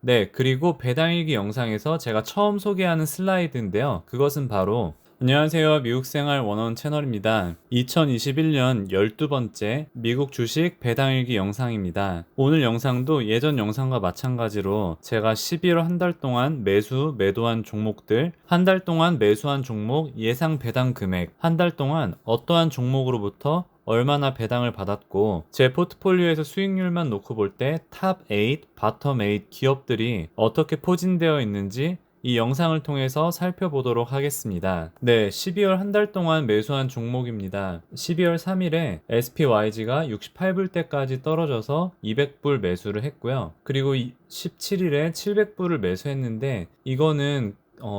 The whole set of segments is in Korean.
네, 그리고 배당일기 영상에서 제가 처음 소개하는 슬라이드인데요. 그것은 바로 안녕하세요. 미국생활 원어원 채널입니다. 2021년 12번째 미국 주식 배당일기 영상입니다. 오늘 영상도 예전 영상과 마찬가지로 제가 12월 한 달 동안 매도한 종목들, 한 달 동안 매수한 종목 예상 배당 금액, 한 달 동안 어떠한 종목으로부터 얼마나 배당을 받았고 제 포트폴리오에서 수익률만 놓고 볼 때 탑 8, 바텀 8 기업들이 어떻게 포진되어 있는지 이 영상을 통해서 살펴보도록 하겠습니다. 네, 12월 한 달 동안 매수한 종목입니다. 12월 3일에 SPYG가 68불 때까지 떨어져서 200불 매수를 했고요. 그리고 17일에 700불을 매수했는데 이거는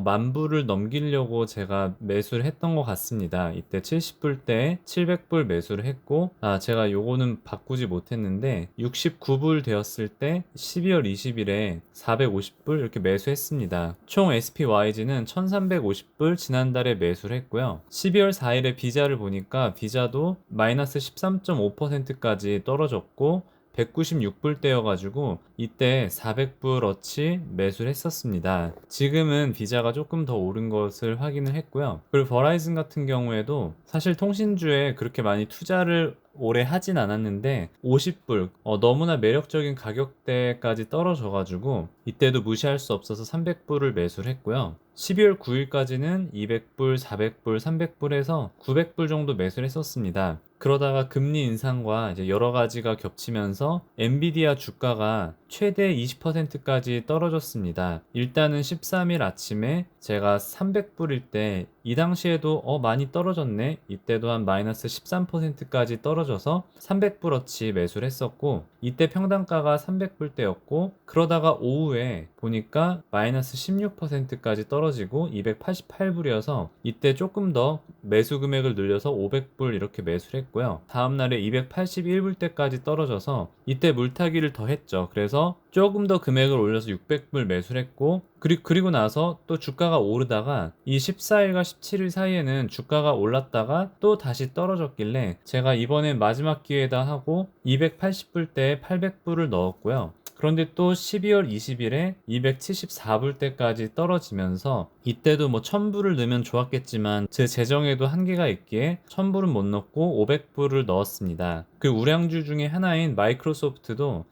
만불을 넘기려고 제가 매수를 했던 것 같습니다. 이때 70불 때 700불 매수를 했고, 제가 요거는 바꾸지 못했는데, 69불 되었을 때 12월 20일에 450불 이렇게 매수했습니다. 총 SPYG는 1350불 지난달에 매수를 했고요. 12월 4일에 비자를 보니까 비자도 마이너스 13.5%까지 떨어졌고, 196불대여가지고 이때 400불어치 매수를 했었습니다. 지금은 비자가 조금 더 오른 것을 확인을 했고요. 그리고 버라이즌 같은 경우에도 사실 통신주에 그렇게 많이 투자를 오래 하진 않았는데 50불 너무나 매력적인 가격대까지 떨어져가지고 이때도 무시할 수 없어서 300불을 매수를 했고요. 12월 9일까지는 200불, 400불, 300불 해서 900불 정도 매수를 했었습니다. 그러다가 금리 인상과 이제 여러 가지가 겹치면서 엔비디아 주가가 최대 20%까지 떨어졌습니다. 일단은 13일 아침에 제가 300불일 때 이 당시에도 많이 떨어졌네. 이때도 한 마이너스 13%까지 떨어져서 300불어치 매수를 했었고 이때 평단가가 300불대였고 그러다가 오후에 보니까 마이너스 16%까지 떨어지고 288불이어서 이때 조금 더 매수 금액을 늘려서 500불 이렇게 매수를 했고요. 다음날에 281불대까지 떨어져서 이때 물타기를 더 했죠. 그래서 조금 더 금액을 올려서 600불 매수를 했고 그리고 나서 또 주가가 오르다가 이 14일과 17일 사이에는 주가가 올랐다가 또 다시 떨어졌길래 제가 이번에 마지막 기회다 하고 280불대에 800불을 넣었고요. 그런데 또 12월 20일에 274불대까지 떨어지면서 이때도 뭐 1000불을 넣으면 좋았겠지만 제 재정에도 한계가 있기에 1000불은 못 넣고 500불을 넣었습니다. 그 우량주 중에 하나인 마이크로소프트도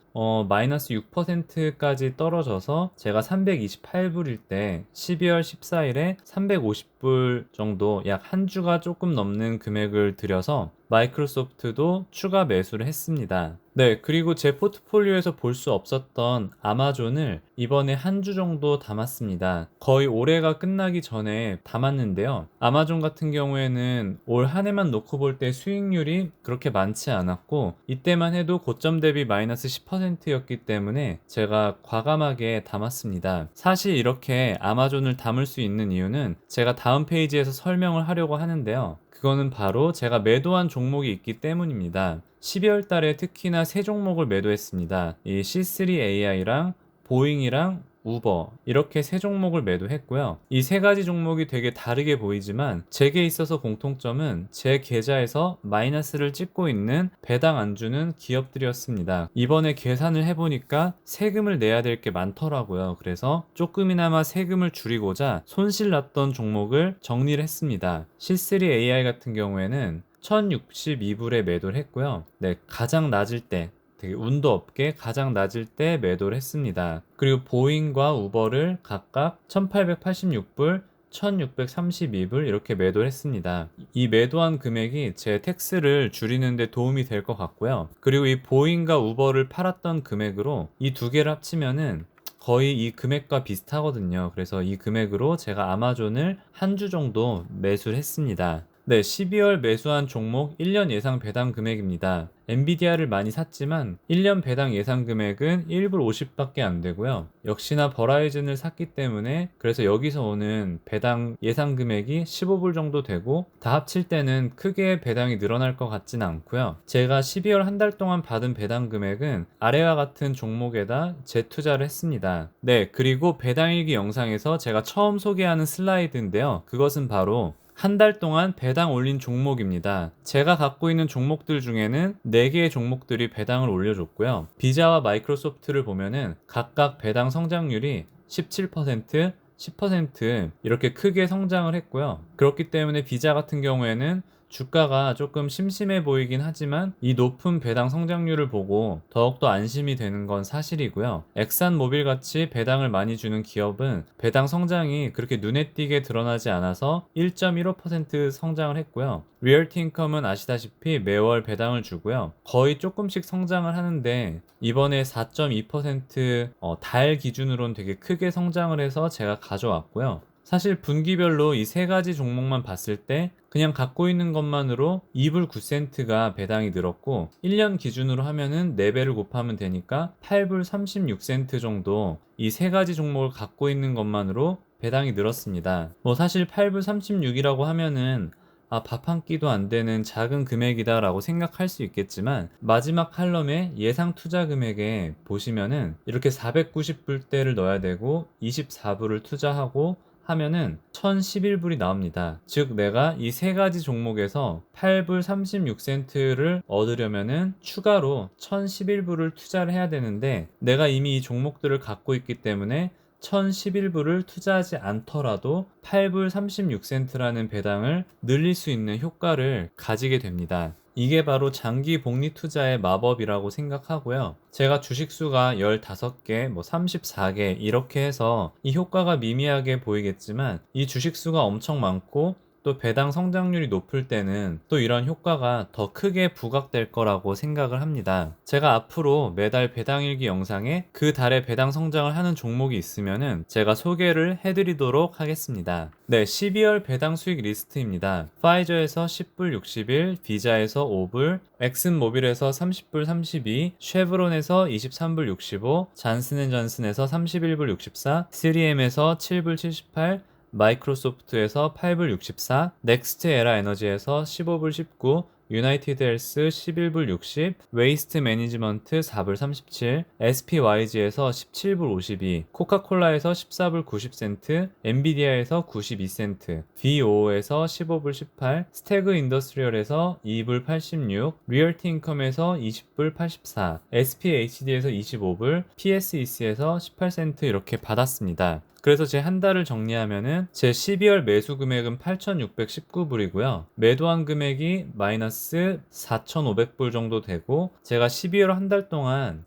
마이너스 6%까지 떨어져서 제가 328불일 때 12월 14일에 350불 정도 약 한 주가 조금 넘는 금액을 들여서 마이크로소프트도 추가 매수를 했습니다. 네, 그리고 제 포트폴리오에서 볼 수 없었던 아마존을 이번에 한 주 정도 담았습니다. 거의 올해가 끝나기 전에 담았는데요. 아마존 같은 경우에는 올 한 해만 놓고 볼 때 수익률이 그렇게 많지 않았고 이때만 해도 고점 대비 마이너스 10%였기 때문에 제가 과감하게 담았습니다. 사실 이렇게 아마존을 담을 수 있는 이유는 제가 다음 페이지에서 설명을 하려고 하는데요. 그거는 바로 제가 매도한 종목이 있기 때문입니다. 12월 달에 특히나 세 종목을 매도했습니다. 이 C3AI랑 보잉이랑 우버 이렇게 세 종목을 매도했고요. 이 세 가지 종목이 되게 다르게 보이지만 제게 있어서 공통점은 제 계좌에서 마이너스를 찍고 있는 배당 안 주는 기업들이었습니다. 이번에 계산을 해보니까 세금을 내야 될 게 많더라고요. 그래서 조금이나마 세금을 줄이고자 손실 났던 종목을 정리를 했습니다. C3AI 같은 경우에는 1062불에 매도를 했고요. 네, 가장 낮을 때 되게 운도 없게 가장 낮을 때 매도를 했습니다. 그리고 보잉과 우버를 각각 1886불, 1632불 이렇게 매도를 했습니다. 이 매도한 금액이 제 텍스를 줄이는 데 도움이 될 것 같고요. 그리고 이 보잉과 우버를 팔았던 금액으로 이 두 개를 합치면은 거의 이 금액과 비슷하거든요. 그래서 이 금액으로 제가 아마존을 한 주 정도 매수를 했습니다. 네, 12월 매수한 종목 1년 예상 배당 금액입니다. 엔비디아를 많이 샀지만 1년 배당 예상 금액은 1불 50밖에 안 되고요. 역시나 버라이즌을 샀기 때문에 그래서 여기서 오는 배당 예상 금액이 15불 정도 되고 다 합칠 때는 크게 배당이 늘어날 것 같지는 않고요. 제가 12월 한 달 동안 받은 배당 금액은 아래와 같은 종목에다 재투자를 했습니다. 네, 그리고 배당일기 영상에서 제가 처음 소개하는 슬라이드인데요. 그것은 바로 한 달 동안 배당 올린 종목입니다. 제가 갖고 있는 종목들 중에는 4개의 종목들이 배당을 올려줬고요. 비자와 마이크로소프트를 보면은 각각 배당 성장률이 17%, 10% 이렇게 크게 성장을 했고요. 그렇기 때문에 비자 같은 경우에는 주가가 조금 심심해 보이긴 하지만 이 높은 배당 성장률을 보고 더욱더 안심이 되는 건 사실이고요. 엑산모빌 같이 배당을 많이 주는 기업은 배당 성장이 그렇게 눈에 띄게 드러나지 않아서 1.15% 성장을 했고요. 리얼티인컴은 아시다시피 매월 배당을 주고요. 거의 조금씩 성장을 하는데 이번에 4.2% 달 기준으로는 되게 크게 성장을 해서 제가 가져왔고요. 사실 분기별로 이 세 가지 종목만 봤을 때 그냥 갖고 있는 것만으로 2불 9센트가 배당이 늘었고 1년 기준으로 하면은 4배를 곱하면 되니까 8불 36센트 정도 이 세 가지 종목을 갖고 있는 것만으로 배당이 늘었습니다. 뭐 사실 8불 36이라고 하면은 밥 한 끼도 안 되는 작은 금액이다 라고 생각할 수 있겠지만 마지막 칼럼에 예상 투자 금액에 보시면은 이렇게 490불대를 넣어야 되고 24불을 투자하고 하면은 1011불이 나옵니다. 즉 내가 이 세 가지 종목에서 8불 36센트를 얻으려면은 추가로 1011불을 투자를 해야 되는데 내가 이미 이 종목들을 갖고 있기 때문에 1011불을 투자하지 않더라도 8불 36센트라는 배당을 늘릴 수 있는 효과를 가지게 됩니다. 이게 바로 장기 복리 투자의 마법이라고 생각하고요. 제가 주식수가 15개, 34개 이렇게 해서 이 효과가 미미하게 보이겠지만 이 주식수가 엄청 많고 또 배당 성장률이 높을 때는 또 이런 효과가 더 크게 부각될 거라고 생각을 합니다. 제가 앞으로 매달 배당일기 영상에 그 달에 배당 성장을 하는 종목이 있으면은 제가 소개를 해드리도록 하겠습니다. 네, 12월 배당 수익 리스트입니다. 파이저에서 10불 61, 비자에서 5불, 엑슨모빌에서 30불 32, 쉐브론에서 23불 65, 잔슨앤전슨에서 31불 64, 3M에서 7불 78, 마이크로소프트에서 8불 64, 넥스트 에라 에너지에서 15불 19, 유나이티드 헬스 11불 60, 웨이스트 매니지먼트 4불 37, SPYG에서 17불 52, 코카콜라에서 14불 90센트, 엔비디아에서 92센트, VO에서 15불 18, 스태그 인더스트리얼에서 2불 86, 리얼티 인컴에서 20불 84, SPHD에서 25불, PSEC에서 18센트 이렇게 받았습니다. 그래서 제 한 달을 정리하면은 제 12월 매수 금액은 8,619불이고요. 매도한 금액이 마이너스 4,500불 정도 되고 제가 12월 한 달 동안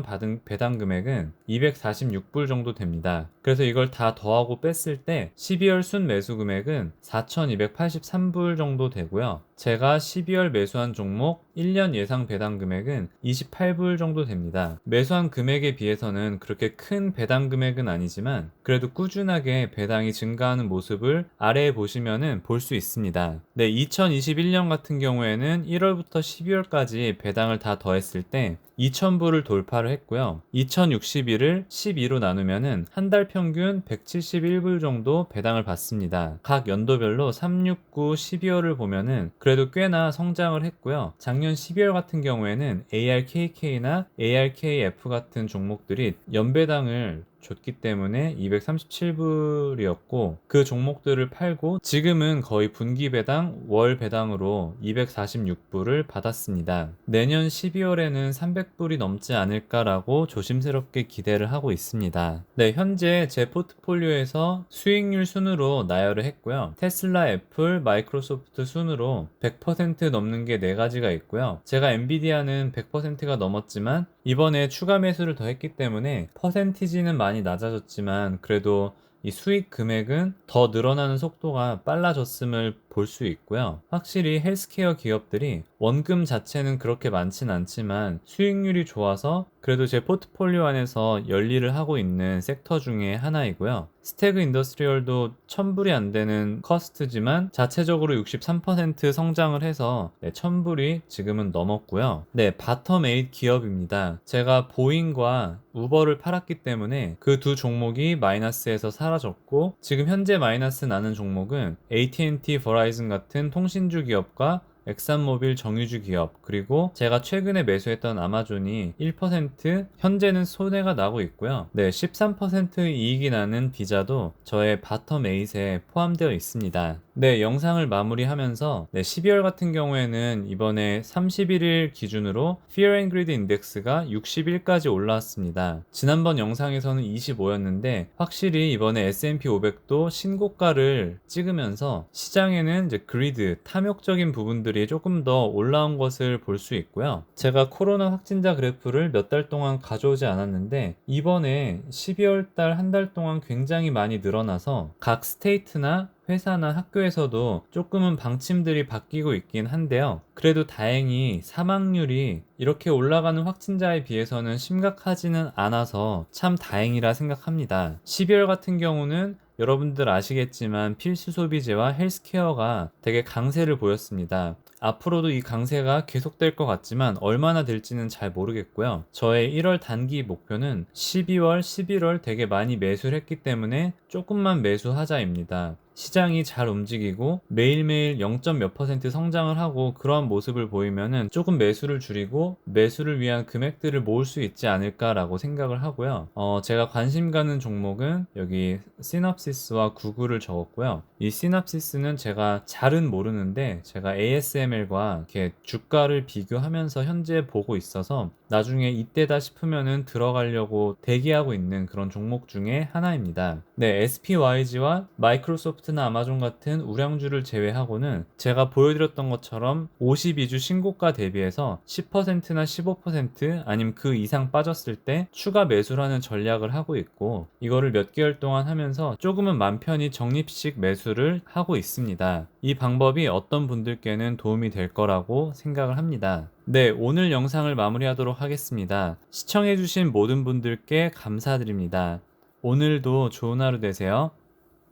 받은 배당 금액은 246불 정도 됩니다. 그래서 이걸 다 더하고 뺐을 때 12월 순 매수 금액은 4,283불 정도 되고요. 제가 12월 매수한 종목 1년 예상 배당 금액은 28불 정도 됩니다. 매수한 금액에 비해서는 그렇게 큰 배당 금액은 아니지만 그래도 꾸준하게 배당이 증가하는 모습을 아래에 보시면은 볼 수 있습니다. 네, 2021년 같은 경우에는 1월부터 12월까지 배당을 다 더했을 때 2,000불을 돌파를 했고요. 2,061을 12로 나누면은 한 달 평균 171불 정도 배당을 받습니다. 각 연도별로 3, 6, 9, 12월을 보면은 그래도 꽤나 성장을 했고요. 작년 12월 같은 경우에는 ARKK나 ARKF 같은 종목들이 연배당을 줬기 때문에 237불이었고 그 종목들을 팔고 지금은 거의 분기 배당, 월 배당으로 246불을 받았습니다. 내년 12월에는 300불이 넘지 않을까라고 조심스럽게 기대를 하고 있습니다. 네, 현재 제 포트폴리오에서 수익률 순으로 나열을 했고요. 테슬라, 애플, 마이크로소프트 순으로 100% 넘는 게 4가지가 있고요. 제가 엔비디아는 100%가 넘었지만 이번에 추가 매수를 더 했기 때문에 퍼센티지는 많이 낮아졌지만 그래도 이 수익 금액은 더 늘어나는 속도가 빨라졌음을 볼 수 있고요. 확실히 헬스케어 기업들이 원금 자체는 그렇게 많진 않지만 수익률이 좋아서 그래도 제 포트폴리오 안에서 열일을 하고 있는 섹터 중에 하나이고요. 스태그 인더스트리얼도 1,000불이 안 되는 커스트지만 자체적으로 63% 성장을 해서 1,000불이 지금은 넘었고요. 네, 바텀 8 기업입니다. 제가 보잉과 우버를 팔았기 때문에 그 두 종목이 마이너스에서 사라졌고 지금 현재 마이너스 나는 종목은 AT&T, 버라이즌 같은 통신주 기업과 엑산모빌 정유주 기업, 그리고 제가 최근에 매수했던 아마존이 1% 현재는 손해가 나고 있고요. 네, 13% 이익이 나는 비자도 저의 바텀 8에 포함되어 있습니다. 네, 영상을 마무리하면서 12월 같은 경우에는 이번에 31일 기준으로 Fear and Greed 인덱스가 61까지 올라왔습니다. 지난번 영상에서는 25였는데 확실히 이번에 S&P 500도 신고가를 찍으면서 시장에는 이제 그리드, 탐욕적인 부분들이 조금 더 올라온 것을 볼 수 있고요. 제가 코로나 확진자 그래프를 몇 달 동안 가져오지 않았는데 이번에 12월 달 한 달 동안 굉장히 많이 늘어나서 각 스테이트나 회사나 학교에서도 조금은 방침들이 바뀌고 있긴 한데요. 그래도 다행히 사망률이 이렇게 올라가는 확진자에 비해서는 심각하지는 않아서 참 다행이라 생각합니다. 12월 같은 경우는 여러분들 아시겠지만 필수 소비재와 헬스케어가 되게 강세를 보였습니다. 앞으로도 이 강세가 계속될 것 같지만 얼마나 될지는 잘 모르겠고요. 저의 1월 단기 목표는 12월, 11월 되게 많이 매수를 했기 때문에 조금만 매수하자입니다. 시장이 잘 움직이고 매일매일 0. 몇 % 성장을 하고 그러한 모습을 보이면은 조금 매수를 줄이고 매수를 위한 금액들을 모을 수 있지 않을까라고 생각을 하고요. 제가 관심 가는 종목은 여기 시놉시스와 구글을 적었고요. 이 시놉시스는 제가 잘은 모르는데 제가 ASML과 이렇게 주가를 비교하면서 현재 보고 있어서 나중에 이때다 싶으면은 들어가려고 대기하고 있는 그런 종목 중에 하나입니다. 네, SPYG와 마이크로소프트나 아마존 같은 우량주를 제외하고는 제가 보여드렸던 것처럼 52주 신고가 대비해서 10%나 15% 아니면 그 이상 빠졌을 때 추가 매수를 하는 전략을 하고 있고 이거를 몇 개월 동안 하면서 조금은 맘 편히 적립식 매수를 하고 있습니다. 이 방법이 어떤 분들께는 도움이 될 거라고 생각을 합니다. 네, 오늘 영상을 마무리하도록 하겠습니다. 시청해주신 모든 분들께 감사드립니다. 오늘도 좋은 하루 되세요.